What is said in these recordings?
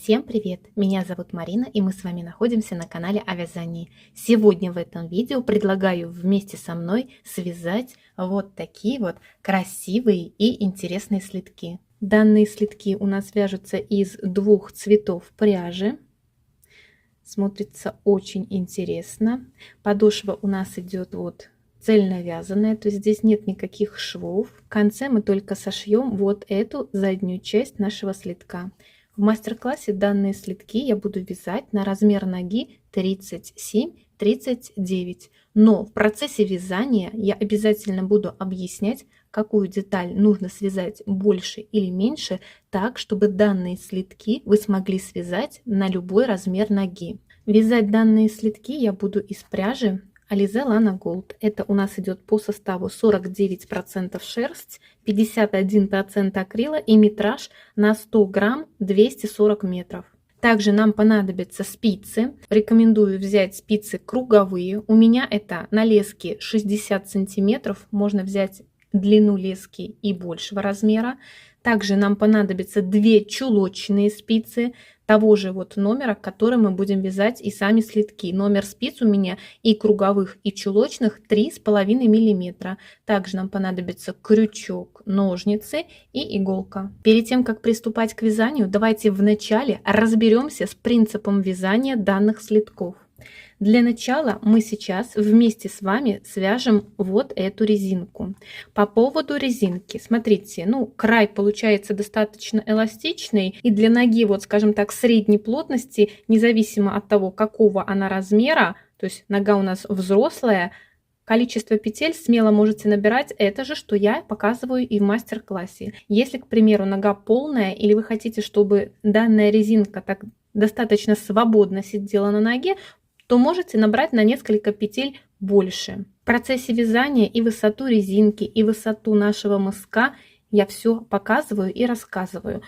Всем привет! Меня зовут Марина, и мы с вами находимся на канале о вязании. Сегодня в этом видео предлагаю вместе со мной связать вот такие вот красивые и интересные слитки. Данные слитки у нас вяжутся из двух цветов пряжи. Смотрится очень интересно. Подошва у нас идет вот цельно вязаная, то есть здесь нет никаких швов. В конце мы только сошьем вот эту заднюю часть нашего слитка. В мастер-классе данные слитки я буду вязать на размер ноги 37-39. Но в процессе вязания я обязательно буду объяснять, какую деталь нужно связать больше или меньше, так, чтобы данные слитки вы смогли связать на любой размер ноги. Вязать данные слитки я буду из пряжи Alize Lana Gold. Это у нас идет по составу 49% шерсть, 51% акрила и метраж на 100 грамм 240 метров. Также нам понадобятся спицы. Рекомендую взять спицы круговые. У меня это на леске 60 сантиметров. Можно взять длину лески и большего размера. Также нам понадобятся 2 чулочные спицы того же вот номера, который мы будем вязать и сами слитки. Номер спиц у меня и круговых, и чулочных 3,5 мм. Также нам понадобится крючок, ножницы и иголка. Перед тем, как приступать к вязанию, давайте вначале разберемся с принципом вязания данных слитков. Для начала мы сейчас вместе с вами свяжем вот эту резинку. По поводу резинки, смотрите, край получается достаточно эластичный, и для ноги, вот скажем так, средней плотности, независимо от того, какого она размера, то есть нога у нас взрослая, количество петель смело можете набирать это же, что я показываю и в мастер-классе. Если, к примеру, нога полная, или вы хотите, чтобы данная резинка так достаточно свободно сидела на ноге, то можете набрать на несколько петель больше. В процессе вязания и высоту резинки, и высоту нашего мыска я все показываю и рассказываю.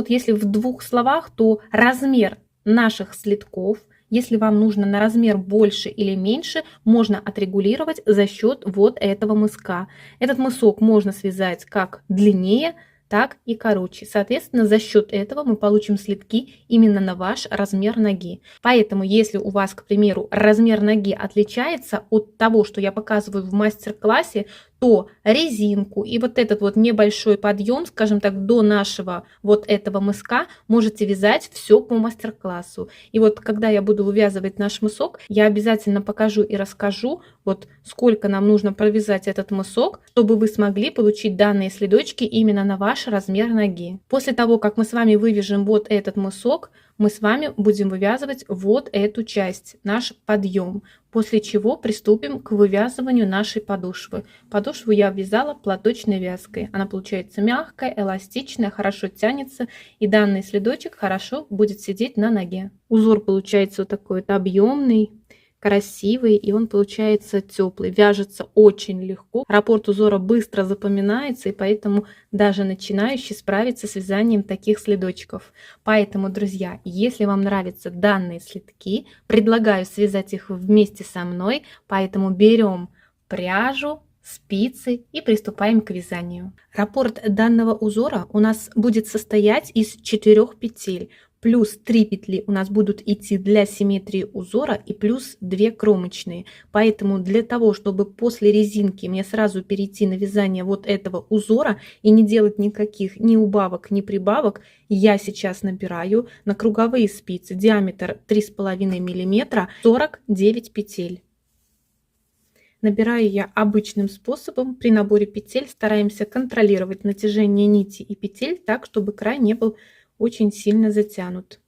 Если в двух словах, то размер наших слитков, если вам нужно на размер больше или меньше, можно отрегулировать за счет вот этого мыска. Этот мысок можно связать как длиннее, так и короче. Соответственно, за счет этого мы получим слитки именно на ваш размер ноги. Поэтому, если у вас, к примеру, размер ноги отличается от того, что я показываю в мастер-классе, то резинку и вот этот вот небольшой подъем, скажем так, до нашего вот этого мыска можете вязать все по мастер-классу. И вот когда я буду вывязывать наш мысок, я обязательно покажу и расскажу, вот сколько нам нужно провязать этот мысок, чтобы вы смогли получить данные следочки именно на ваш размер ноги. После того, как мы с вами вывяжем вот этот мысок, мы с вами будем вывязывать вот эту часть, наш подъем, после чего приступим к вывязыванию нашей подошвы. Подошву я вязала платочной вязкой. Она получается мягкая, эластичная, хорошо тянется, и данный следочек хорошо будет сидеть на ноге. Узор получается вот такой вот объемный, красивый, и он получается теплый, вяжется очень легко. Раппорт узора быстро запоминается, и поэтому даже начинающий справится с вязанием таких следочков. Поэтому, друзья, если вам нравятся данные слитки, предлагаю связать их вместе со мной. Поэтому берем пряжу, спицы и приступаем к вязанию. Раппорт данного узора у нас будет состоять из 4 петель. Плюс 3 петли у нас будут идти для симметрии узора и плюс 2 кромочные. Поэтому для того, чтобы после резинки мне сразу перейти на вязание вот этого узора и не делать никаких ни убавок, ни прибавок, я сейчас набираю на круговые спицы диаметр 3,5 мм 49 петель. Набираю я обычным способом. При наборе петель стараемся контролировать натяжение нити и петель так, чтобы край не был очень сильно затянут.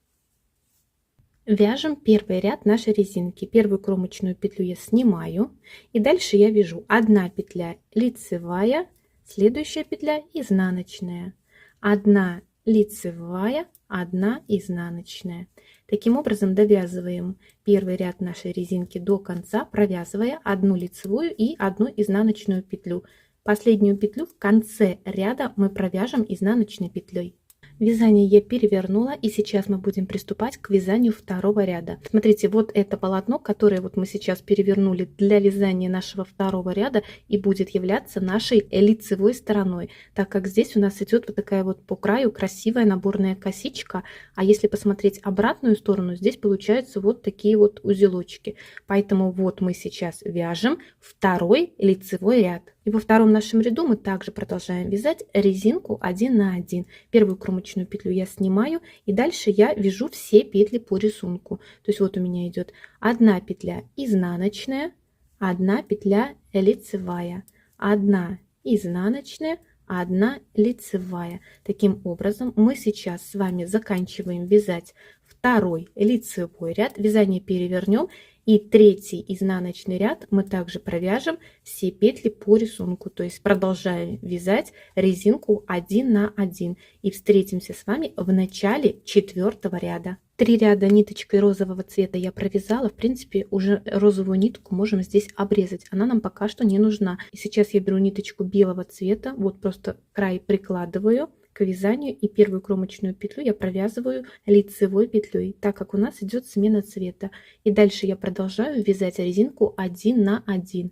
Вяжем первый ряд нашей резинки. Первую кромочную петлю я снимаю, и дальше я вяжу 1 петля лицевая, следующая петля изнаночная, 1 лицевая, 1 изнаночная. Таким образом довязываем первый ряд нашей резинки до конца, провязывая 1 лицевую и 1 изнаночную петлю. Последнюю петлю в конце ряда мы провяжем изнаночной петлей. Вязание я перевернула, и сейчас мы будем приступать к вязанию второго ряда. Смотрите, вот это полотно, которое вот мы сейчас перевернули для вязания нашего второго ряда, и будет являться нашей лицевой стороной, так как здесь у нас идет вот такая вот по краю красивая наборная косичка, а если посмотреть обратную сторону, здесь получаются вот такие вот узелочки. Поэтому вот мы сейчас вяжем второй лицевой ряд. И во втором нашем ряду мы также продолжаем вязать резинку 1 на 1. Первую кромочную петлю я снимаю, и дальше я вяжу все петли по рисунку. То есть вот у меня идет 1 петля изнаночная, 1 петля лицевая, 1 изнаночная, 1 лицевая. Таким образом мы сейчас с вами заканчиваем вязать второй лицевой ряд. Вязание перевернем. И третий изнаночный ряд мы также провяжем все петли по рисунку, то есть продолжаем вязать резинку 1 на 1. И встретимся с вами в начале 4-го ряда. 3 ряда ниточкой розового цвета я провязала. В принципе, уже розовую нитку можем здесь обрезать. Она нам пока что не нужна. И сейчас я беру ниточку белого цвета, вот просто край прикладываю к вязанию, и первую кромочную петлю я провязываю лицевой петлей, так как у нас идет смена цвета. И дальше я продолжаю вязать резинку 1 на 1.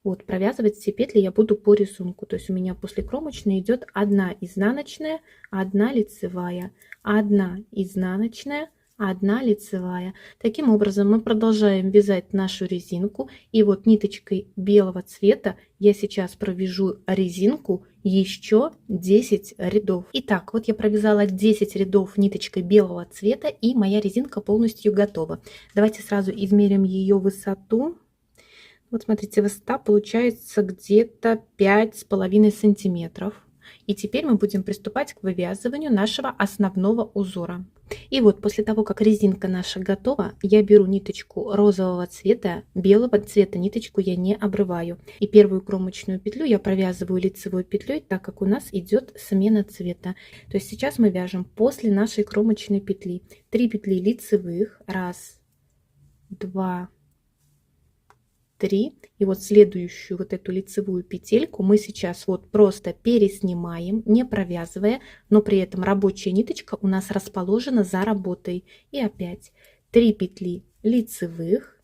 Вот, провязывать все петли я буду по рисунку. То есть у меня после кромочной идет 1 изнаночная, 1 лицевая, 1 изнаночная, 1 лицевая. Таким образом мы продолжаем вязать нашу резинку, и вот ниточкой белого цвета я сейчас провяжу резинку еще 10 рядов. Итак, вот я провязала 10 рядов ниточкой белого цвета, и моя резинка полностью готова. Давайте сразу измерим ее высоту. Вот смотрите, высота получается где-то 5,5 сантиметров. И теперь мы будем приступать к вывязыванию нашего основного узора. И вот после того, как резинка наша готова, я беру ниточку розового цвета, белого цвета ниточку я не обрываю. И первую кромочную петлю я провязываю лицевой петлей, так как у нас идет смена цвета. То есть сейчас мы вяжем после нашей кромочной петли 3 петли лицевых, 1, 2, 3. И вот следующую вот эту лицевую петельку мы сейчас вот просто переснимаем, не провязывая, но при этом рабочая ниточка у нас расположена за работой. И опять 3 петли лицевых.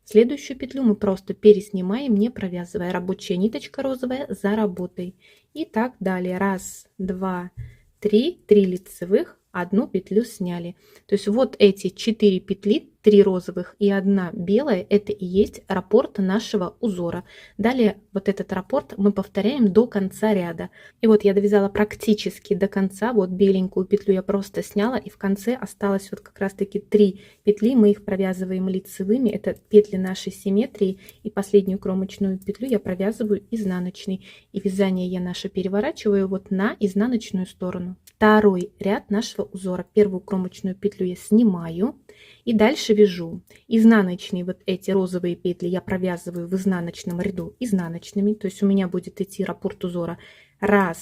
Следующую петлю мы просто переснимаем, не провязывая, рабочая ниточка розовая за работой. И так далее. 1, 2, 3, 3 лицевых, 1 петлю сняли. То есть вот эти 4 петли, 3 розовых и 1 белая, это и есть раппорт нашего узора. Далее вот этот раппорт мы повторяем до конца ряда. И вот я довязала практически до конца. Вот беленькую петлю я просто сняла, и в конце осталось вот как раз таки 3 петли. Мы их провязываем лицевыми, это петли нашей симметрии. И последнюю кромочную петлю я провязываю изнаночной. И вязание я наше переворачиваю вот на изнаночную сторону. Второй ряд нашего узора. Первую кромочную петлю я снимаю и дальше вяжу. Изнаночные вот эти розовые петли я провязываю в изнаночном ряду изнаночными. То есть у меня будет идти раппорт узора 1,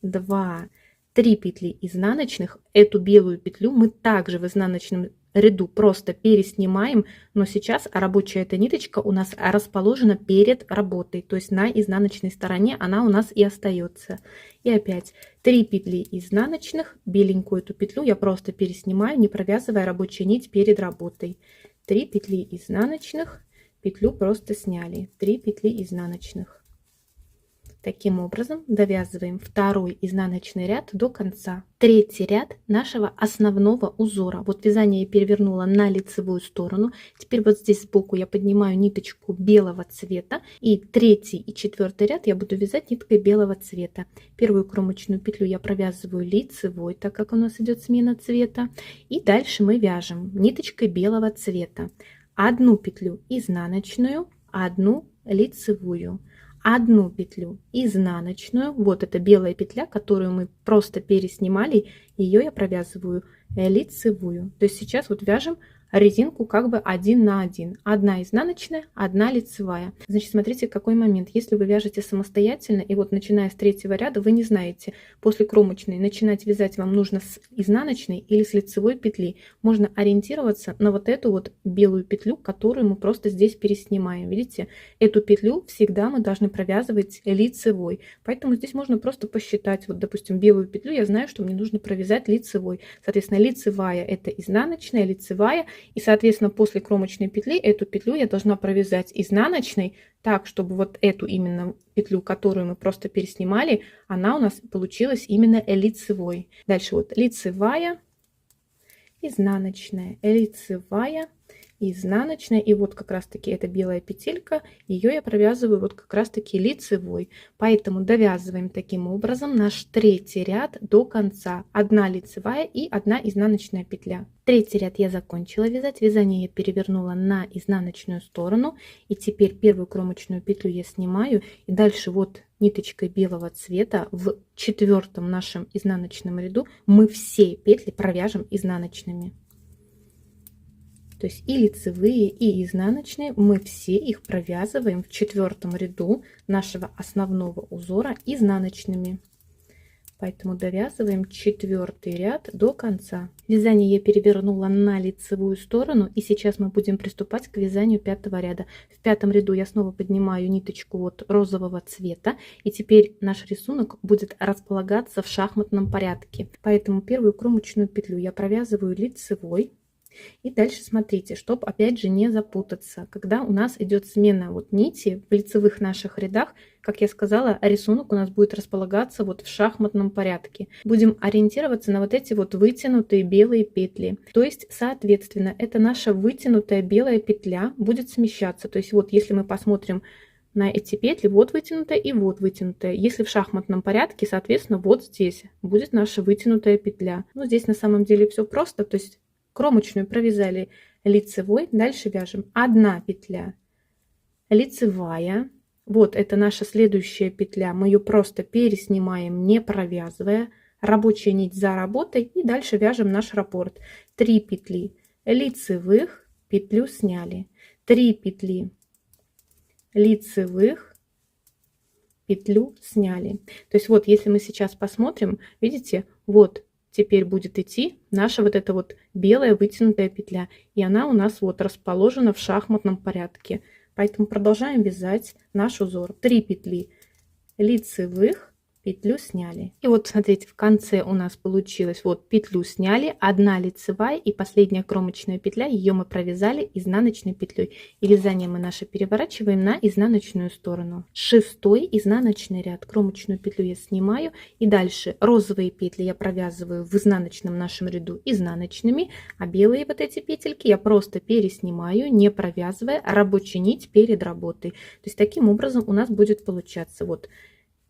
2, 3 петли изнаночных. Эту белую петлю мы также в изнаночном ряду просто переснимаем, но сейчас рабочая эта ниточка у нас расположена перед работой, то есть на изнаночной стороне она у нас и остается. И опять 3 петли изнаночных, беленькую эту петлю я просто переснимаю, не провязывая рабочую нить перед работой. 3 петли изнаночных, петлю просто сняли, 3 петли изнаночных. Таким образом довязываем второй изнаночный ряд до конца. Третий ряд нашего основного узора. Вот вязание я перевернула на лицевую сторону. Теперь вот здесь сбоку я поднимаю ниточку белого цвета. И третий и четвертый ряд я буду вязать ниткой белого цвета. Первую кромочную петлю я провязываю лицевой, так как у нас идет смена цвета. И дальше мы вяжем ниточкой белого цвета. 1 петлю изнаночную, 1 лицевую. 1 петлю изнаночную, вот эта белая петля, которую мы просто переснимали, ее я провязываю лицевую. То есть сейчас вот вяжем резинку как бы один на один. Одна изнаночная, одна лицевая. Значит, смотрите, какой момент. Если вы вяжете самостоятельно, и вот начиная с третьего ряда, вы не знаете, после кромочной начинать вязать вам нужно с изнаночной или с лицевой петли. Можно ориентироваться на вот эту вот белую петлю, которую мы просто здесь переснимаем. Видите, эту петлю всегда мы должны провязывать лицевой. Поэтому здесь можно просто посчитать. Вот, допустим, белую петлю я знаю, что мне нужно провязать лицевой. Соответственно, лицевая — это изнаночная, лицевая. И, соответственно, после кромочной петли эту петлю я должна провязать изнаночной, так, чтобы вот эту именно петлю, которую мы просто переснимали, она у нас получилась именно лицевой. Дальше вот лицевая, изнаночная, лицевая, изнаночная, и вот как раз таки эта белая петелька, ее я провязываю вот как раз таки лицевой. Поэтому довязываем таким образом наш третий ряд до конца. Одна лицевая и одна изнаночная петля. Третий ряд я закончила вязать, вязание я перевернула на изнаночную сторону, и теперь первую кромочную петлю я снимаю, и дальше вот ниточкой белого цвета в четвертом нашем изнаночном ряду мы все петли провяжем изнаночными. То есть и лицевые, и изнаночные, мы все их провязываем в четвертом ряду нашего основного узора изнаночными. Поэтому довязываем четвертый ряд до конца. Вязание я перевернула на лицевую сторону, и сейчас мы будем приступать к вязанию пятого ряда. В пятом ряду я снова поднимаю ниточку вот розового цвета, и теперь наш рисунок будет располагаться в шахматном порядке. Поэтому первую кромочную петлю я провязываю лицевой. И дальше смотрите, чтобы опять же не запутаться, когда у нас идет смена вот нити в лицевых наших рядах, как я сказала, рисунок у нас будет располагаться вот в шахматном порядке. Будем ориентироваться на вот эти вот вытянутые белые петли. То есть, соответственно, это наша вытянутая белая петля будет смещаться. То есть вот если мы посмотрим на эти петли, вот вытянутая и вот вытянутая. Если в шахматном порядке, соответственно, вот здесь будет наша вытянутая петля. Ну, здесь на самом деле все просто, то есть кромочную провязали лицевой, дальше вяжем одна петля лицевая, вот это наша следующая петля, мы ее просто переснимаем, не провязывая, рабочая нить за работой, и дальше вяжем наш раппорт. 3 петли лицевых, петлю сняли, 3 петли лицевых, петлю сняли. То есть вот если мы сейчас посмотрим, видите, вот теперь будет идти наша вот эта вот белая вытянутая петля. И она у нас вот расположена в шахматном порядке. Поэтому продолжаем вязать наш узор. 3 петли лицевых, петлю сняли. И вот смотрите, в конце у нас получилось вот петлю сняли, одна лицевая и последняя кромочная петля, ее мы провязали изнаночной петлей. И вязание мы наше переворачиваем на изнаночную сторону. Шестой изнаночный ряд, кромочную петлю я снимаю, и дальше розовые петли я провязываю в изнаночном нашем ряду изнаночными, а белые вот эти петельки я просто переснимаю, не провязывая, рабочей нить перед работой. То есть таким образом у нас будет получаться вот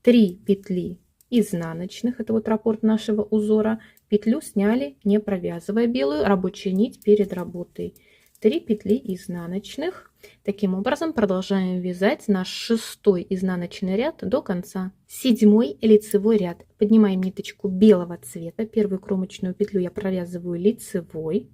3 петли изнаночных, это вот раппорт нашего узора, петлю сняли, не провязывая белую, рабочая нить перед работой, 3 петли изнаночных. Таким образом продолжаем вязать наш шестой изнаночный ряд до конца. Седьмой лицевой ряд, поднимаем ниточку белого цвета, первую кромочную петлю я провязываю лицевой.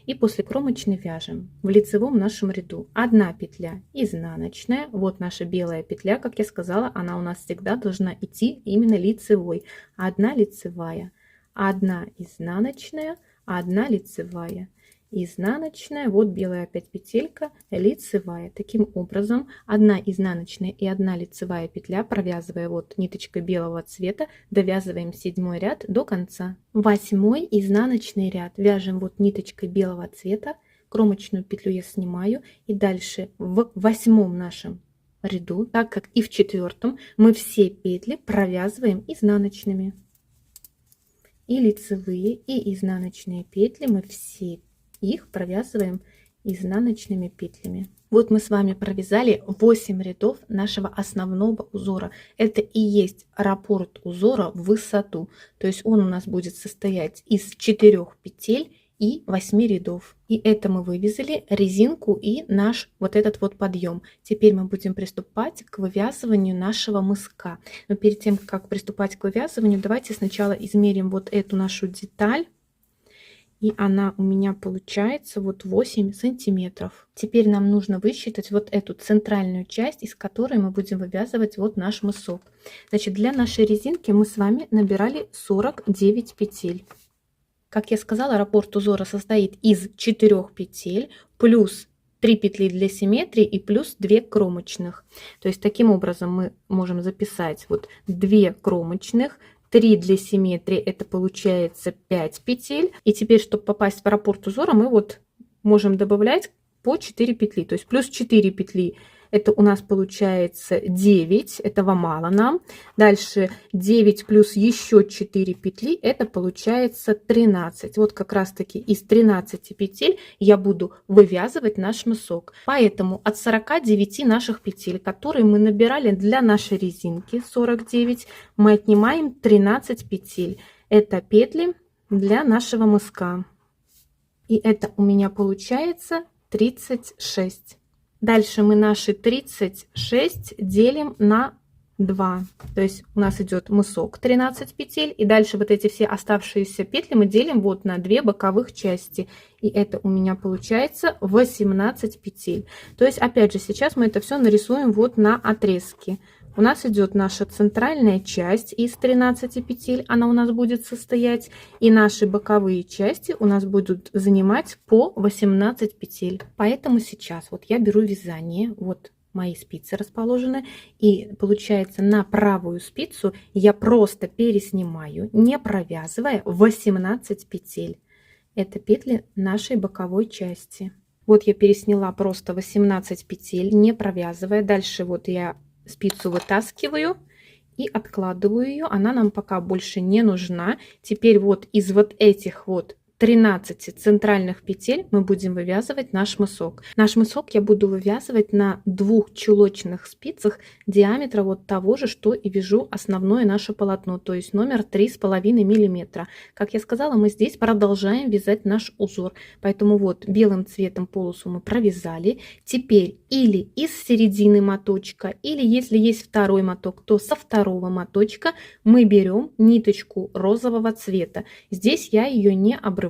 И после кромочной вяжем в лицевом нашем ряду одна петля изнаночная, вот наша белая петля, как я сказала, она у нас всегда должна идти именно лицевой, одна лицевая, одна изнаночная, одна лицевая, изнаночная, вот белая опять петелька, лицевая. Таким образом одна изнаночная и одна лицевая петля, провязывая вот ниточкой белого цвета, довязываем седьмой ряд до конца. Восьмой изнаночный ряд вяжем вот ниточкой белого цвета, кромочную петлю я снимаю, и дальше в восьмом нашем ряду, так как и в четвертом, мы все петли провязываем изнаночными. И лицевые, и изнаночные петли мы все их провязываем изнаночными петлями. Вот мы с вами провязали 8 рядов нашего основного узора. Это и есть раппорт узора в высоту. То есть он у нас будет состоять из 4 петель и 8 рядов. И это мы вывязали резинку и наш вот этот вот подъем. Теперь мы будем приступать к вывязыванию нашего мыска. Но перед тем, как приступать к вывязыванию, давайте сначала измерим вот эту нашу деталь. И она у меня получается вот 8 сантиметров. Теперь нам нужно высчитать вот эту центральную часть, из которой мы будем вывязывать вот наш мысок. Значит, для нашей резинки мы с вами набирали 49 петель. Как я сказала, раппорт узора состоит из 4 петель плюс 3 петли для симметрии и плюс 2 кромочных. То есть таким образом мы можем записать вот 2 кромочных, 3 для симметрии, это получается 5 петель. И теперь, чтобы попасть в раппорт узора, мы вот можем добавлять по 4 петли. То есть плюс 4 петли, это у нас получается 9, этого мало нам. Дальше 9 плюс еще 4 петли, это получается 13. Вот как раз таки из 13 петель я буду вывязывать наш мысок. Поэтому от 49 наших петель, которые мы набирали для нашей резинки, 49, мы отнимаем 13 петель. Это петли для нашего мыска. И это у меня получается 36. Дальше мы наши 36 делим на 2. То есть у нас идет мысок 13 петель. И дальше вот эти все оставшиеся петли мы делим вот на 2 боковых части. И это у меня получается 18 петель. То есть опять же сейчас мы это все нарисуем вот на отрезке. У нас идет наша центральная часть из 13 петель, она у нас будет состоять, и наши боковые части у нас будут занимать по 18 петель. Поэтому сейчас вот я беру вязание, вот мои спицы расположены, и получается на правую спицу я просто переснимаю, не провязывая, 18 петель. Это петли нашей боковой части. Вот я пересняла просто 18 петель, не провязывая. Дальше вот я спицу вытаскиваю и откладываю ее, она нам пока больше не нужна. Теперь вот из вот этих вот 13 центральных петель мы будем вывязывать наш мысок. Наш мысок я буду вывязывать на 2 чулочных спицах диаметра вот того же, что и вяжу основное наше полотно, то есть номер 3,5 миллиметра. Как я сказала, мы здесь продолжаем вязать наш узор, поэтому вот белым цветом полосу мы провязали. Теперь или из середины моточка, или если есть второй моток, то со второго моточка мы берем ниточку розового цвета. Здесь я ее не обрываю.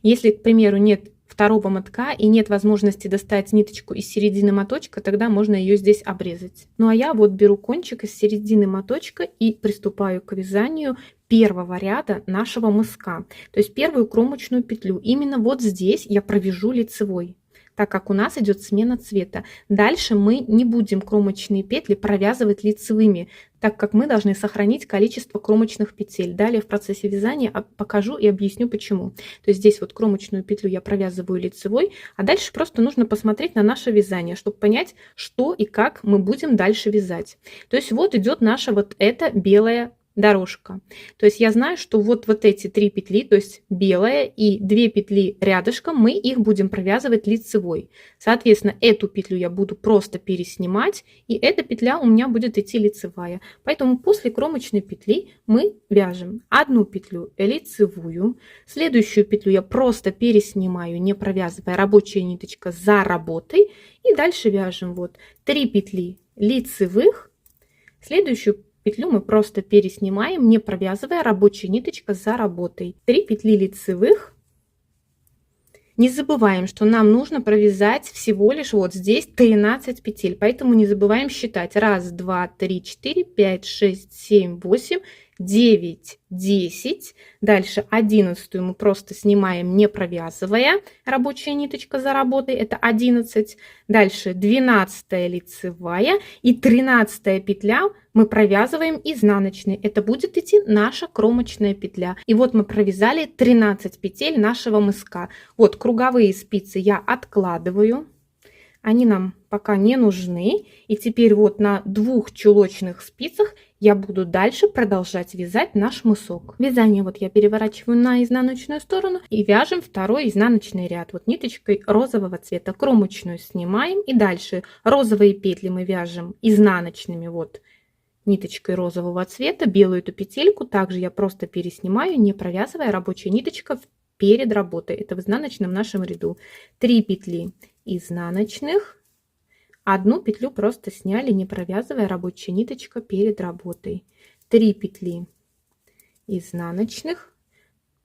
Если, к примеру, нет второго мотка и нет возможности достать ниточку из середины моточка, тогда можно ее здесь обрезать. Ну а я вот беру кончик из середины моточка и приступаю к вязанию первого ряда нашего мыска. То есть первую кромочную петлю. Именно вот здесь я провяжу лицевой, так как у нас идет смена цвета. Дальше мы не будем кромочные петли провязывать лицевыми, так как мы должны сохранить количество кромочных петель. Далее в процессе вязания покажу и объясню почему. То есть здесь вот кромочную петлю я провязываю лицевой, а дальше просто нужно посмотреть на наше вязание, чтобы понять, что и как мы будем дальше вязать. То есть вот идет наша вот эта белая дорожка. То есть я знаю, что вот эти 3 петли, то есть белая и 2 петли рядышком, мы их будем провязывать лицевой. Соответственно, эту петлю я буду просто переснимать, и эта петля у меня будет идти лицевая. Поэтому после кромочной петли мы вяжем одну петлю лицевую, следующую петлю я просто переснимаю, не провязывая, рабочая ниточка за работой, и дальше вяжем вот 3 петли лицевых, следующую петлю мы просто переснимаем, не провязывая, рабочая ниточка за работой. 3 петли лицевых. Не забываем, что нам нужно провязать всего лишь вот здесь 13 петель, поэтому не забываем считать. 1, 2, 3, 4, 5, 6, 7, 8, 9, 10. Дальше 11 мы просто снимаем, не провязывая, рабочая ниточка за работой, это 11. Дальше 12 лицевая и 13 петля мы провязываем изнаночной. Это будет идти наша кромочная петля. И вот мы провязали 13 петель нашего мыска. Вот круговые спицы я откладываю. Они нам пока не нужны. И теперь вот на 2 чулочных спицах я буду дальше продолжать вязать наш мысок. Вязание вот я переворачиваю на изнаночную сторону и вяжем второй изнаночный ряд. Вот ниточкой розового цвета кромочную снимаем. И дальше розовые петли мы вяжем изнаночными вот ниточкой розового цвета. Белую эту петельку также я просто переснимаю, не провязывая, рабочая ниточка перед работой. Это в изнаночном нашем ряду. 3 петли изнаночных, одну петлю просто сняли, не провязывая, рабочая ниточка перед работой. 3 петли изнаночных,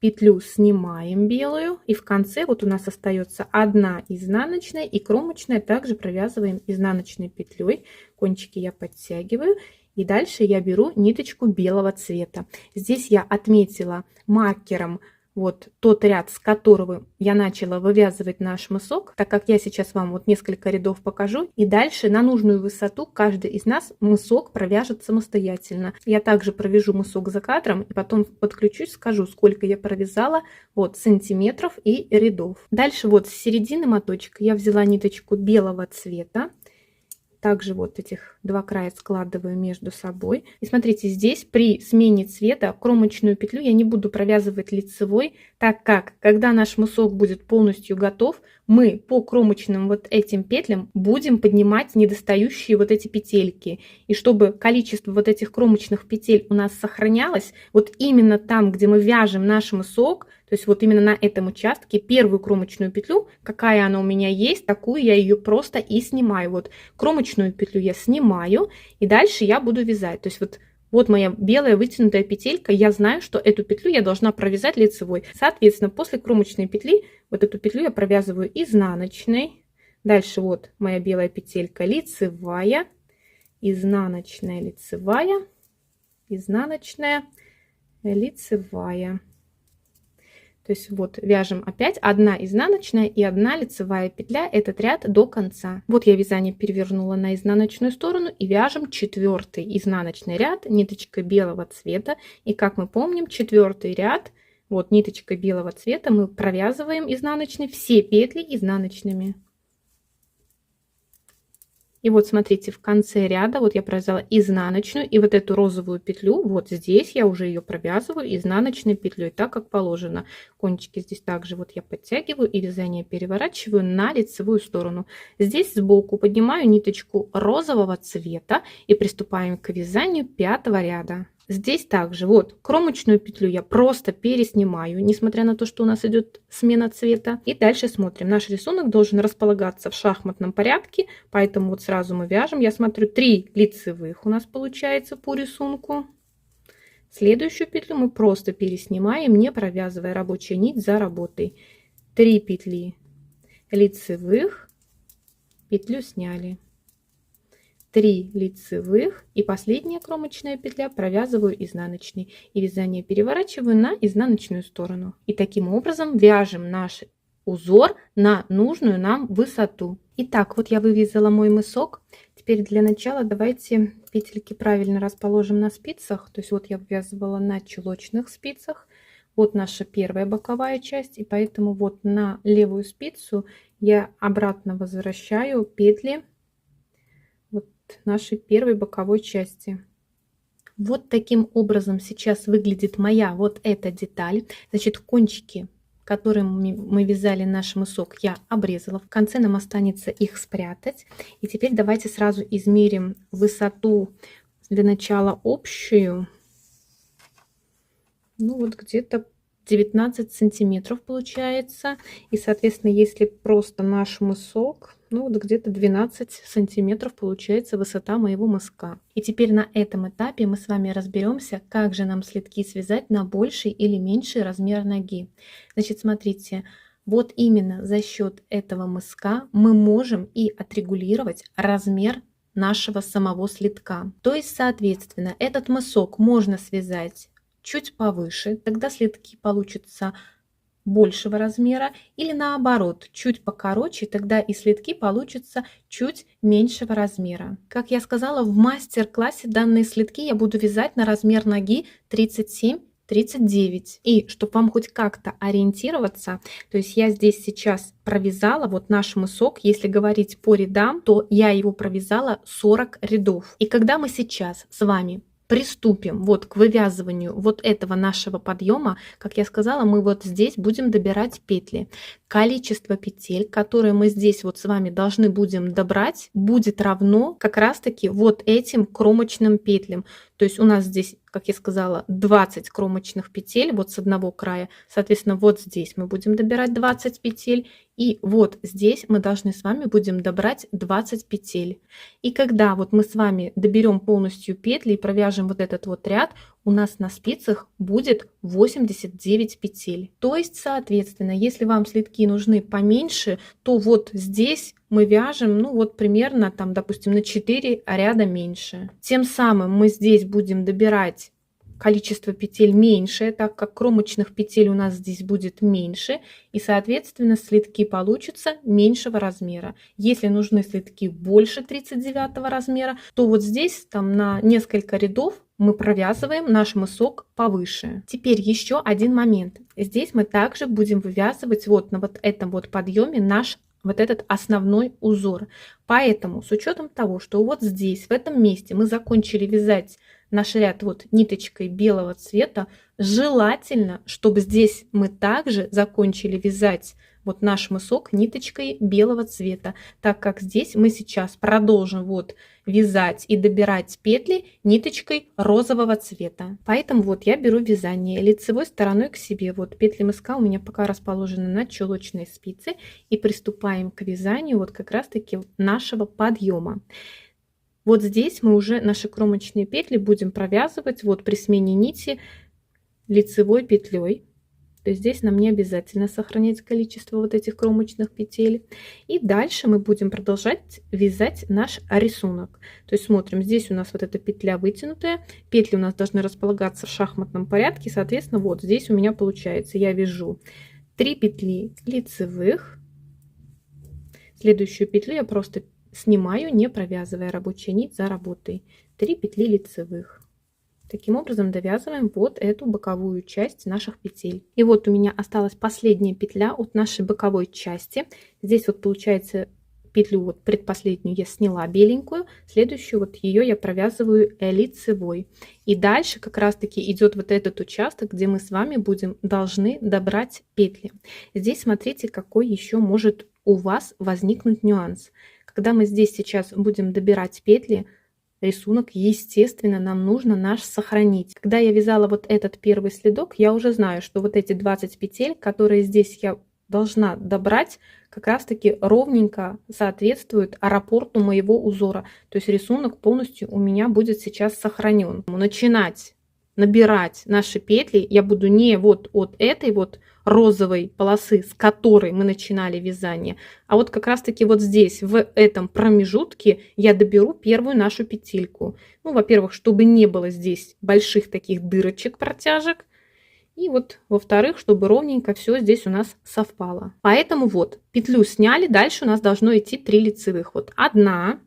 петлю снимаем белую, и в конце вот у нас остается одна изнаночная, и кромочная также провязываем изнаночной петлей. Кончики я подтягиваю, и дальше я беру ниточку белого цвета. Здесь я отметила маркером вот тот ряд, с которого я начала вывязывать наш мысок, так как я сейчас вам вот несколько рядов покажу, и дальше на нужную высоту каждый из нас мысок провяжет самостоятельно. Я также провяжу мысок за кадром, и потом подключусь, скажу, сколько я провязала вот сантиметров и рядов. Дальше вот с середины моточка я взяла ниточку белого цвета. Также вот этих два края складываю между собой. И смотрите, здесь при смене цвета кромочную петлю я не буду провязывать лицевой, так как когда наш мысок будет полностью готов, мы по кромочным вот этим петлям будем поднимать недостающие вот эти петельки. И чтобы количество вот этих кромочных петель у нас сохранялось, вот именно там, где мы вяжем наш мысок, то есть вот именно на этом участке, первую кромочную петлю, какая она у меня есть, такую я ее просто и снимаю. Вот кромочную петлю я снимаю, и дальше я буду вязать. То есть вот моя белая вытянутая петелька, я знаю, что эту петлю я должна провязать лицевой. Соответственно, после кромочной петли вот эту петлю я провязываю изнаночной. Дальше вот моя белая петелька лицевая, изнаночная, лицевая, изнаночная, лицевая. То есть вот вяжем опять одна изнаночная и одна лицевая петля, этот ряд до конца. Вот я вязание перевернула на изнаночную сторону и вяжем 4-й изнаночный ряд ниточкой белого цвета. И как мы помним, 4-й ряд вот ниточкой белого цвета мы провязываем изнаночные, все петли изнаночными. И вот смотрите, в конце ряда вот я провязала изнаночную, и вот эту розовую петлю вот здесь я уже ее провязываю изнаночной петлей, так как положено. Кончики здесь также вот я подтягиваю и вязание переворачиваю на лицевую сторону. Здесь сбоку поднимаю ниточку розового цвета и приступаем к вязанию 5-го ряда. Здесь также вот кромочную петлю я просто переснимаю, несмотря на то, что у нас идет смена цвета. И дальше смотрим. Наш рисунок должен располагаться в шахматном порядке, поэтому вот сразу мы вяжем. Я смотрю, 3 лицевых у нас получается по рисунку. Следующую петлю мы просто переснимаем, не провязывая рабочую нить за работой. 3 петли лицевых, петлю сняли. 3 лицевых, и последняя кромочная петля провязываю изнаночной, и вязание переворачиваю на изнаночную сторону. И таким образом вяжем наш узор на нужную нам высоту. Итак, вот я вывязала мой мысок. Теперь для начала давайте петельки правильно расположим на спицах. То есть вот я ввязывала на чулочных спицах. Вот наша первая боковая часть, и поэтому вот на левую спицу я обратно возвращаю петли нашей первой боковой части. Вот таким образом сейчас выглядит моя вот эта деталь. Значит, кончики, которыми мы вязали наш мысок, я обрезала. В конце нам останется их спрятать. И теперь давайте сразу измерим высоту для начала общую. Ну вот где-то 19 сантиметров получается. И соответственно, если просто наш мысок, ну вот где-то 12 сантиметров получается высота моего мыска. И теперь на этом этапе мы с вами разберемся, как же нам следки связать на больший или меньший размер ноги. Значит, смотрите, вот именно за счет этого мыска мы можем и отрегулировать размер нашего самого следка. То есть, соответственно, этот мысок можно связать чуть повыше, тогда следки получатся большего размера, или наоборот, чуть покороче, тогда и следки получатся чуть меньшего размера. Как я сказала, в мастер-классе данные следки я буду вязать на размер ноги 37-39. И чтобы вам хоть как-то ориентироваться, то есть я здесь сейчас провязала вот наш мысок, если говорить по рядам, то я его провязала 40 рядов. И когда мы сейчас с вами приступим вот к вывязыванию вот этого нашего подъема, как я сказала, мы вот здесь будем добирать петли. Количество петель, которые мы здесь вот с вами должны будем добрать, будет равно как раз-таки вот этим кромочным петлям. То есть у нас здесь, как я сказала, 20 кромочных петель вот с одного края. Соответственно, вот здесь мы будем добирать 20 петель. И вот здесь мы должны с вами будем добрать 20 петель. И когда вот мы с вами доберем полностью петли и провяжем вот этот вот ряд, у нас на спицах будет 89 петель. То есть, соответственно, если вам слитки нужны поменьше, то вот здесь мы вяжем, ну вот примерно там, допустим, на 4 ряда меньше. Тем самым мы здесь будем добирать количество петель меньше, так как кромочных петель у нас здесь будет меньше, и, соответственно, слитки получатся меньшего размера. Если нужны слитки больше 39 размера, то вот здесь там на несколько рядов мы провязываем наш мысок повыше. Теперь еще один момент. Здесь мы также будем вывязывать вот на вот этом вот подъеме наш вот этот основной узор. Поэтому с учетом того, что вот здесь, в этом месте мы закончили вязать наш ряд вот ниточкой белого цвета, желательно, чтобы здесь мы также закончили вязать вот наш мысок ниточкой белого цвета, так как здесь мы сейчас продолжим вот вязать и добирать петли ниточкой розового цвета. Поэтому вот я беру вязание лицевой стороной к себе. Вот петли мыска у меня пока расположены на чулочной спице, и приступаем к вязанию вот как раз таки нашего подъема. Вот здесь мы уже наши кромочные петли будем провязывать вот при смене нити лицевой петлей. То есть здесь нам не обязательно сохранять количество вот этих кромочных петель. И дальше мы будем продолжать вязать наш рисунок. То есть смотрим, здесь у нас вот эта петля вытянутая, петли у нас должны располагаться в шахматном порядке. Соответственно, вот здесь у меня получается, я вяжу 3 петли лицевых, следующую петлю я просто снимаю, не провязывая, рабочая нить за работой. 3 петли лицевых. Таким образом довязываем вот эту боковую часть наших петель. И вот у меня осталась последняя петля от нашей боковой части. Здесь вот получается петлю вот предпоследнюю я сняла беленькую, следующую вот ее я провязываю лицевой. И дальше как раз таки идет вот этот участок, где мы с вами должны добрать петли. Здесь смотрите, какой еще может у вас возникнуть нюанс. Когда мы здесь сейчас будем добирать петли, рисунок, естественно, нам нужно наш сохранить. Когда я вязала вот этот первый следок, я уже знаю, что вот эти 20 петель, которые здесь я должна добрать, как раз таки ровненько соответствуют раппорту моего узора. То есть рисунок полностью у меня будет сейчас сохранен. Начинать набирать наши петли я буду не вот от этой вот розовой полосы, с которой мы начинали вязание, а вот как раз таки вот здесь, в этом промежутке, я доберу первую нашу петельку. Ну, во-первых, чтобы не было здесь больших таких дырочек, протяжек. И вот, во-вторых, чтобы ровненько все здесь у нас совпало. Поэтому вот, петлю сняли, дальше у нас должно идти 3 лицевых. Вот одна.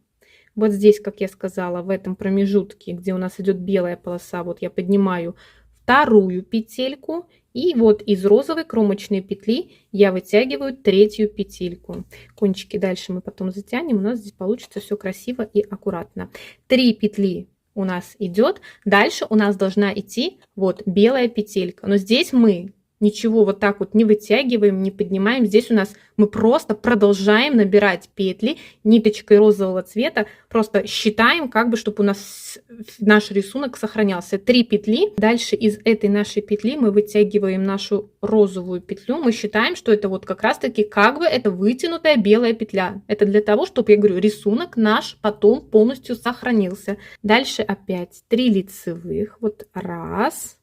Вот здесь, как я сказала, в этом промежутке, где у нас идет белая полоса, вот я поднимаю вторую петельку. И вот из розовой кромочной петли я вытягиваю 3-ю петельку. Кончики дальше мы потом затянем. У нас здесь получится все красиво и аккуратно. 3 петли у нас идет. Дальше у нас должна идти вот белая петелька. Но здесь мы ничего вот так вот не вытягиваем, не поднимаем. Здесь у нас мы просто продолжаем набирать петли ниточкой розового цвета. Просто считаем, как бы, чтобы у нас наш рисунок сохранялся. 3 петли. Дальше из этой нашей петли мы вытягиваем нашу розовую петлю. Мы считаем, что это вот как раз-таки как бы это вытянутая белая петля. Это для того, чтобы, я говорю, рисунок наш потом полностью сохранился. Дальше опять 3 лицевых. Вот раз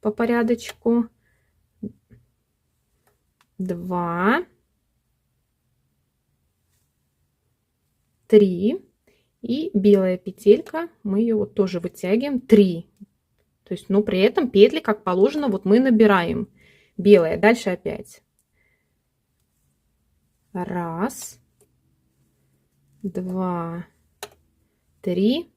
по порядочку. 2, 3 и белая петелька, мы ее вот тоже вытягиваем 3. То есть, но при этом петли, как положено, вот мы набираем белая. Дальше опять 1, 2, 3.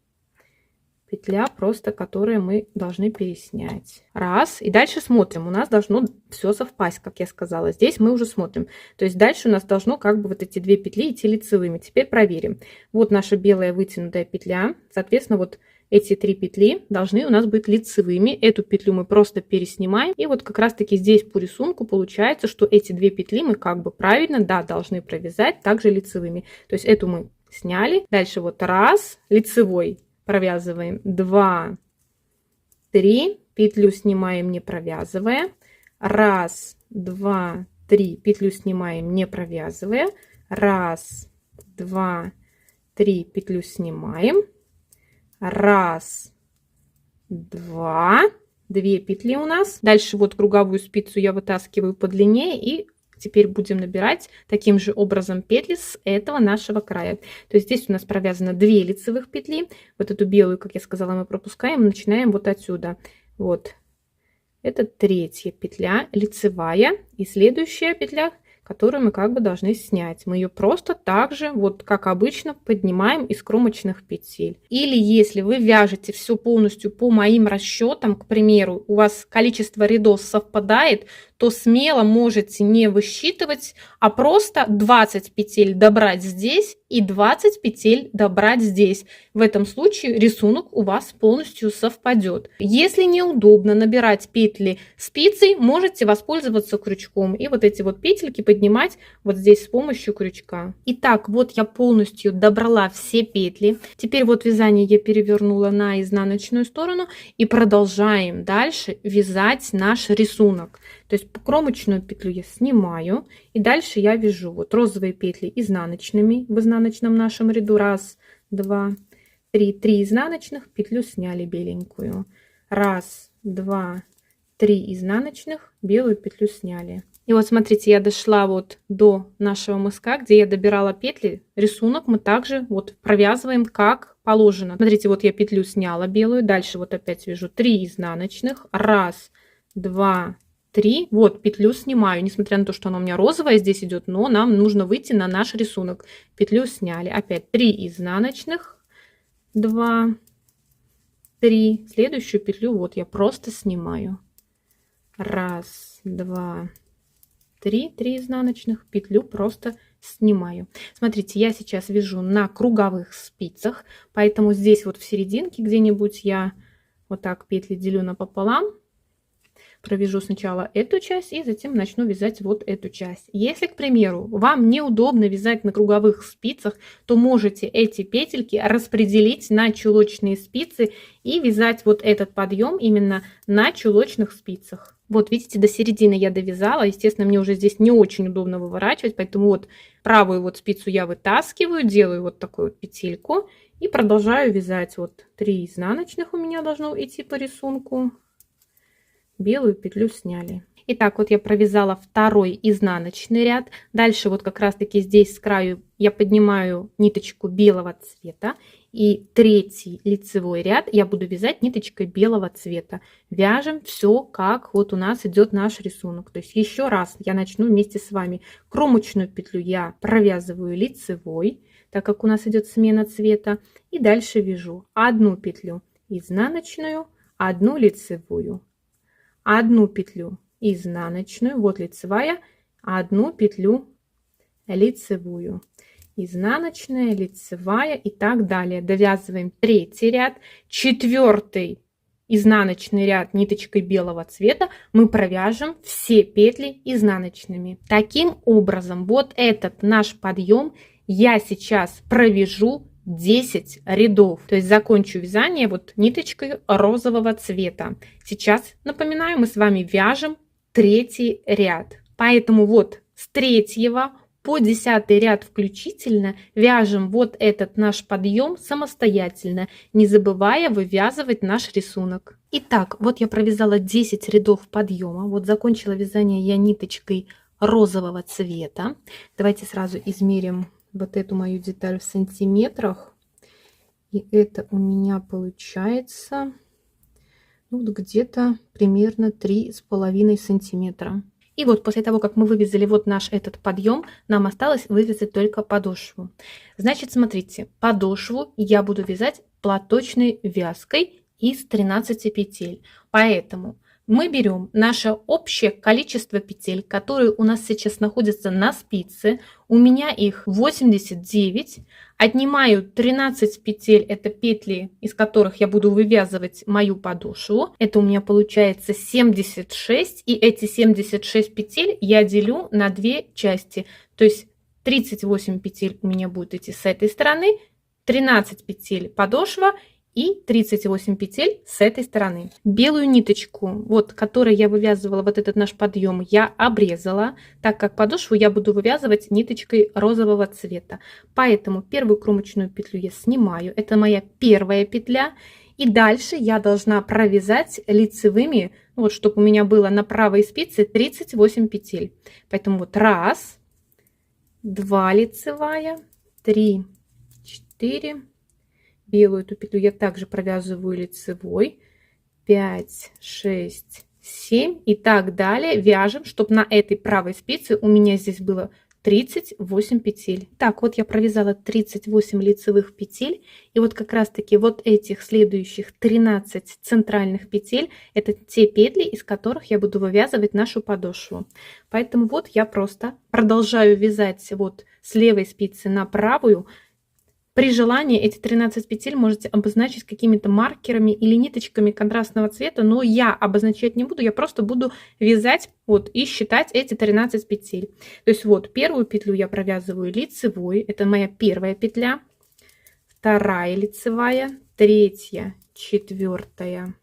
Петля просто, которую мы должны переснять. 1. И дальше смотрим. У нас должно все совпасть, как я сказала. Здесь мы уже смотрим. То есть дальше у нас должно как бы вот эти 2 петли идти лицевыми. Теперь проверим. Вот наша белая вытянутая петля. Соответственно, вот эти 3 петли должны у нас быть лицевыми. Эту петлю мы просто переснимаем. И вот как раз таки здесь по рисунку получается, что эти 2 петли мы как бы правильно, да, должны провязать также лицевыми. То есть эту мы сняли. Дальше вот 1 лицевой. Провязываем 2, 3, петлю снимаем, не провязывая. 1, 2, 3, петлю снимаем, не провязывая. 1, 2, 3, петлю снимаем. 1, 2, 2 петли у нас. Дальше вот круговую спицу я вытаскиваю подлиннее, и теперь будем набирать таким же образом петли с этого нашего края. То есть здесь у нас провязано 2 лицевых петли. Вот эту белую, как я сказала, мы пропускаем, начинаем вот отсюда. Вот. Это 3-я петля лицевая, и следующая петля, которую мы как бы должны снять. Мы ее просто так же, вот как обычно, поднимаем из кромочных петель. Или если вы вяжете все полностью по моим расчетам, к примеру, у вас количество рядов совпадает, то смело можете не высчитывать, а просто 20 петель добрать здесь и 20 петель добрать здесь. В этом случае рисунок у вас полностью совпадет. Если неудобно набирать петли спицей, можете воспользоваться крючком и вот эти вот петельки поднимать вот здесь с помощью крючка. Итак, вот я полностью добрала все петли. Теперь вот вязание я перевернула на изнаночную сторону и продолжаем дальше вязать наш рисунок. То есть кромочную петлю я снимаю, и дальше я вяжу вот розовые петли изнаночными в изнаночном нашем ряду. 1, 2, 3, 3 изнаночных, петлю сняли беленькую. 1, 2, 3 изнаночных, белую петлю сняли. И вот смотрите, я дошла вот до нашего мыска, где я добирала петли. Рисунок мы также вот провязываем как положено. Смотрите, вот я петлю сняла белую, дальше вот опять вяжу 3 изнаночных. 1, 2, 3. Вот петлю снимаю, несмотря на то, что она у меня розовая здесь идет, но нам нужно выйти на наш рисунок. Петлю сняли. Опять 3 изнаночных. 2, 3. Следующую петлю вот я просто снимаю. 1, 2, 3. 3 изнаночных. Петлю просто снимаю. Смотрите, я сейчас вяжу на круговых спицах, поэтому здесь вот в серединке где-нибудь я вот так петли делю напополам. Провяжу сначала эту часть и затем начну вязать вот эту часть. Если, к примеру, вам неудобно вязать на круговых спицах, то можете эти петельки распределить на чулочные спицы и вязать вот этот подъем именно на чулочных спицах. Вот видите, до середины я довязала. Естественно, мне уже здесь не очень удобно выворачивать, поэтому вот правую вот спицу я вытаскиваю, делаю вот такую вот петельку и продолжаю вязать. Вот 3 изнаночных у меня должно идти по рисунку. Белую петлю сняли. Итак, вот я провязала 2-й изнаночный ряд. Дальше вот как раз таки здесь с краю я поднимаю ниточку белого цвета. И 3-й лицевой ряд я буду вязать ниточкой белого цвета. Вяжем все, как вот у нас идет наш рисунок. То есть еще раз я начну вместе с вами. Кромочную петлю я провязываю лицевой, так как у нас идет смена цвета. И дальше вяжу 1 петлю изнаночную, 1 лицевую. 1 петлю изнаночную, вот лицевая, 1 петлю лицевую, изнаночная, лицевая и так далее. Довязываем 3-й ряд, 4-й изнаночный ряд ниточкой белого цвета мы провяжем все петли изнаночными. Таким образом, вот этот наш подъем я сейчас провяжу 10 рядов, то есть закончу вязание вот ниточкой розового цвета. Сейчас, напоминаю, мы с вами вяжем 3-й ряд, поэтому вот с 3 по 10 ряд включительно вяжем вот этот наш подъем самостоятельно, не забывая вывязывать наш рисунок. Итак, вот я провязала 10 рядов подъема, вот закончила вязание я ниточкой розового цвета. Давайте сразу измерим вот эту мою деталь в сантиметрах, и это у меня получается ну, где-то примерно 3,5 сантиметра. И вот после того, как мы вывязали вот наш этот подъем, нам осталось вывязать только подошву. Значит, смотрите, подошву я буду вязать платочной вязкой из 13 петель. Поэтому мы берем наше общее количество петель, которые у нас сейчас находятся на спице. У меня их 89. Отнимаю 13 петель, это петли, из которых я буду вывязывать мою подошву. Это у меня получается 76. И эти 76 петель я делю на 2 части. То есть 38 петель у меня будет идти с этой стороны, 13 петель подошва и 38 петель с этой стороны. Белую ниточку, вот, которой я вывязывала вот этот наш подъем, я обрезала, так как подошву я буду вывязывать ниточкой розового цвета. Поэтому первую кромочную петлю я снимаю, это моя первая петля. И дальше я должна провязать лицевыми, ну вот, чтобы у меня было на правой спице 38 петель. Поэтому вот 1, 2 лицевая, 3, 4. Белую эту петлю я также провязываю лицевой, 5, 6, 7 и так далее. Вяжем, чтобы на этой правой спице у меня здесь было 38 петель. Так, вот я провязала 38 лицевых петель. И вот как раз таки вот этих следующих 13 центральных петель, это те петли, из которых я буду вывязывать нашу подошву. Поэтому вот я просто продолжаю вязать вот с левой спицы на правую. При желании эти 13 петель можете обозначить какими-то маркерами или ниточками контрастного цвета, но я обозначать не буду, я просто буду вязать вот и считать эти 13 петель. То есть вот первую петлю я провязываю лицевой, это моя первая петля, вторая лицевая, третья, четвертая,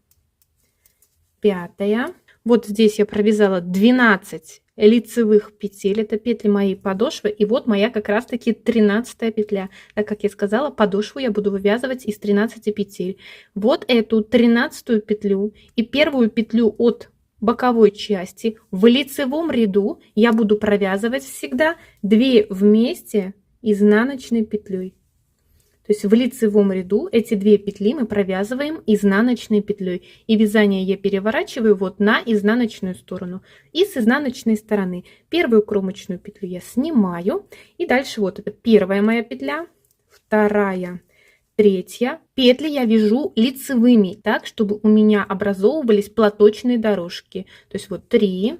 пятая. Вот здесь я провязала 12 лицевых петель, это петли моей подошвы, и вот моя как раз таки 13 петля. Так как я сказала, подошву я буду вывязывать из 13 петель. Вот эту 13 петлю и первую петлю от боковой части в лицевом ряду я буду провязывать всегда 2 вместе изнаночной петлей. То есть в лицевом ряду эти 2 петли мы провязываем изнаночной петлей. И вязание я переворачиваю вот на изнаночную сторону. И с изнаночной стороны первую кромочную петлю я снимаю. И дальше вот это первая моя петля, вторая, третья. Петли я вяжу лицевыми, так, чтобы у меня образовывались платочные дорожки. То есть вот 3,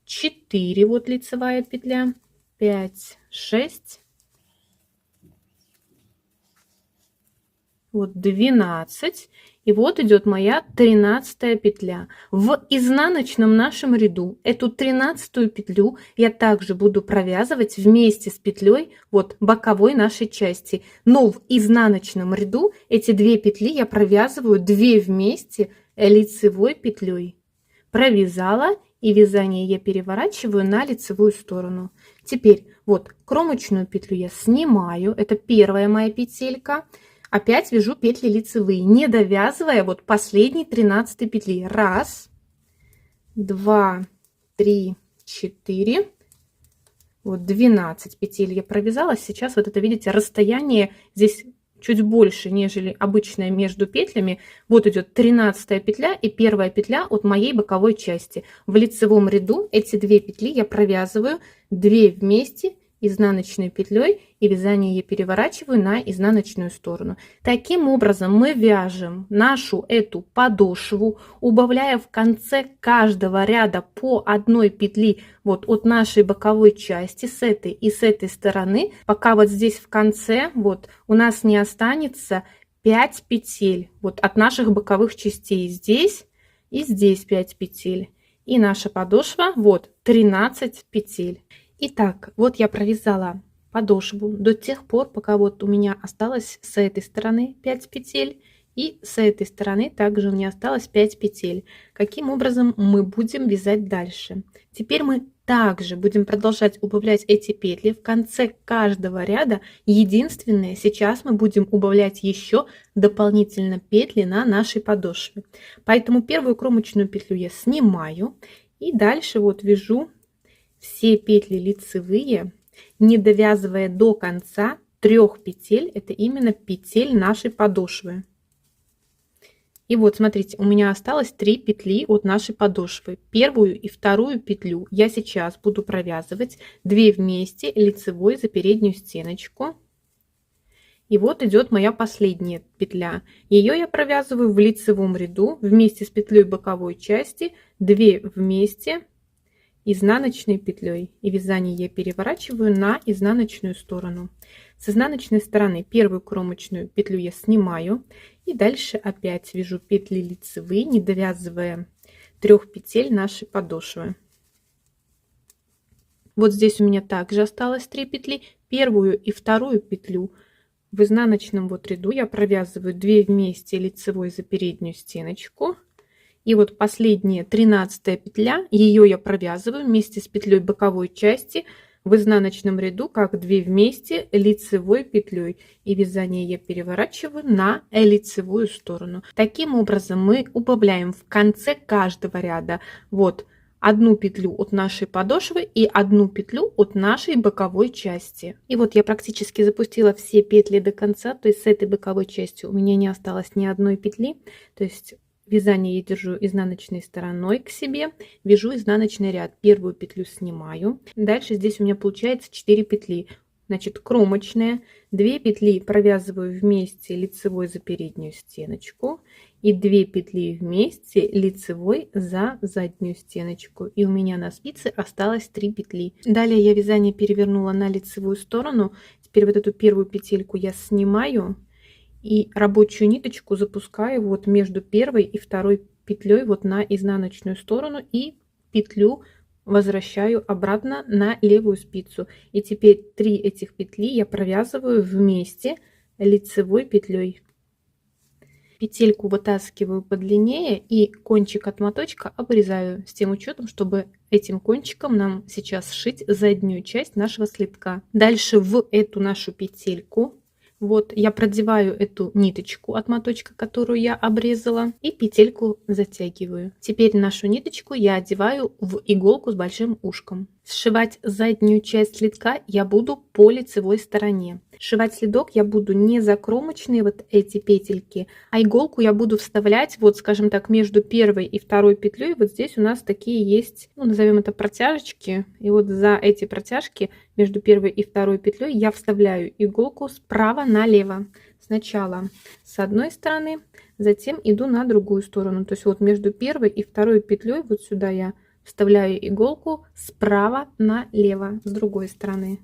4, вот лицевая петля, 5, 6. Вот 12, и вот идет моя 13 петля. В изнаночном нашем ряду эту 13 петлю я также буду провязывать вместе с петлей вот боковой нашей части, но в изнаночном ряду эти 2 петли я провязываю 2 вместе лицевой петлей. Провязала, и вязание я переворачиваю на лицевую сторону. Теперь вот кромочную петлю я снимаю, это первая моя петелька. Опять вяжу петли лицевые, не довязывая вот последней 13 петли. 1, 2, 3, 4. Вот 12 петель я провязала. Сейчас вот это, видите, расстояние здесь чуть больше, нежели обычное между петлями. Вот идет 13 петля и первая петля от моей боковой части. В лицевом ряду эти 2 петли я провязываю 2 вместе изнаночной петлей, и вязание я переворачиваю на изнаночную сторону. Таким образом мы вяжем нашу эту подошву, убавляя в конце каждого ряда по одной петли вот от нашей боковой части с этой и с этой стороны, пока вот здесь в конце вот у нас не останется 5 петель вот от наших боковых частей здесь и здесь 5 петель, и наша подошва вот 13 петель. Итак, вот я провязала подошву до тех пор, пока вот у меня осталось с этой стороны 5 петель и с этой стороны также у меня осталось 5 петель. Каким образом мы будем вязать дальше? Теперь мы также будем продолжать убавлять эти петли в конце каждого ряда. Единственное, сейчас мы будем убавлять еще дополнительно петли на нашей подошве. Поэтому первую кромочную петлю я снимаю и дальше вот вяжу все петли лицевые, не довязывая до конца 3 петель, это именно петель нашей подошвы. И вот смотрите, у меня осталось 3 петли от нашей подошвы. Первую и вторую петлю я сейчас буду провязывать 2 вместе лицевой за переднюю стеночку. И вот идет моя последняя петля. Ее я провязываю в лицевом ряду вместе с петлей боковой части, 2 вместе изнаночной петлей, и вязание я переворачиваю на изнаночную сторону. С изнаночной стороны первую кромочную петлю я снимаю, и дальше опять вяжу петли лицевые, не довязывая 3 петель нашей подошвы. Вот здесь у меня также осталось 3 петли. Первую и вторую петлю в изнаночном вот ряду я провязываю 2 вместе лицевой за переднюю стеночку. И вот последняя 13 петля, ее я провязываю вместе с петлей боковой части в изнаночном ряду как 2 вместе лицевой петлей, и вязание я переворачиваю на лицевую сторону. Таким образом мы убавляем в конце каждого ряда вот одну петлю от нашей подошвы и одну петлю от нашей боковой части. И вот я практически запустила все петли до конца, то есть с этой боковой частью у меня не осталось ни одной петли, то есть вязание я держу изнаночной стороной к себе, вяжу изнаночный ряд, первую петлю снимаю, дальше здесь у меня получается 4 петли, значит кромочная, 2 петли провязываю вместе лицевой за переднюю стеночку и 2 петли вместе лицевой за заднюю стеночку, и у меня на спице осталось 3 петли. Далее я вязание перевернула на лицевую сторону, теперь вот эту первую петельку я снимаю и рабочую ниточку запускаю вот между первой и второй петлей вот на изнаночную сторону и петлю возвращаю обратно на левую спицу. И теперь 3 этих петли я провязываю вместе лицевой петлей. Петельку вытаскиваю подлиннее и кончик от моточка обрезаю с тем учетом, чтобы этим кончиком нам сейчас сшить заднюю часть нашего слитка. Дальше в эту нашу петельку вот я продеваю эту ниточку от моточка, которую я обрезала, и петельку затягиваю. Теперь нашу ниточку я одеваю в иголку с большим ушком. Сшивать заднюю часть слитка я буду по лицевой стороне. Сшивать следок я буду не за кромочные вот эти петельки, а иголку я буду вставлять вот, скажем так, между первой и второй петлей. Вот здесь у нас такие есть, ну, назовем это протяжечки. И вот за эти протяжки между первой и второй петлей я вставляю иголку справа налево. Сначала с одной стороны, затем иду на другую сторону. То есть вот между первой и второй петлей вот сюда я вставляю иголку справа налево с другой стороны.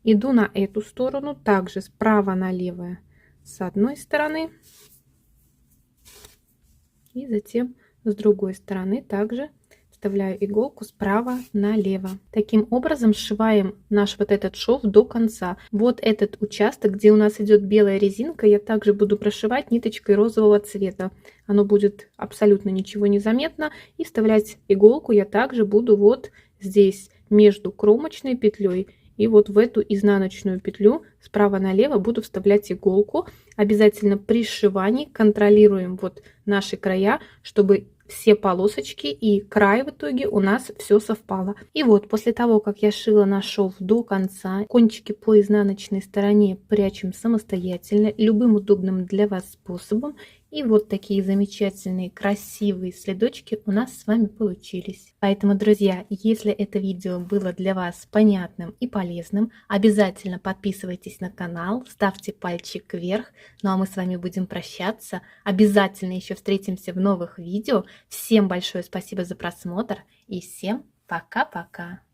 Иду на эту сторону, также справа налево с одной стороны. И затем с другой стороны также вставляю иголку справа налево. Таким образом сшиваем наш вот этот шов до конца. Вот этот участок, где у нас идет белая резинка, я также буду прошивать ниточкой розового цвета. Оно будет абсолютно ничего не заметно. И вставлять иголку я также буду вот здесь между кромочной петлей и вот в эту изнаночную петлю справа налево буду вставлять иголку. Обязательно при сшивании контролируем вот наши края, чтобы все полосочки и край в итоге у нас все совпало. И вот после того, как я шила наш шов до конца, кончики по изнаночной стороне прячем самостоятельно любым удобным для вас способом. И вот такие замечательные красивые следочки у нас с вами получились. Поэтому, друзья, если это видео было для вас понятным и полезным, обязательно подписывайтесь на канал, ставьте пальчик вверх. Ну а мы с вами будем прощаться. Обязательно еще встретимся в новых видео. Всем большое спасибо за просмотр и всем пока-пока.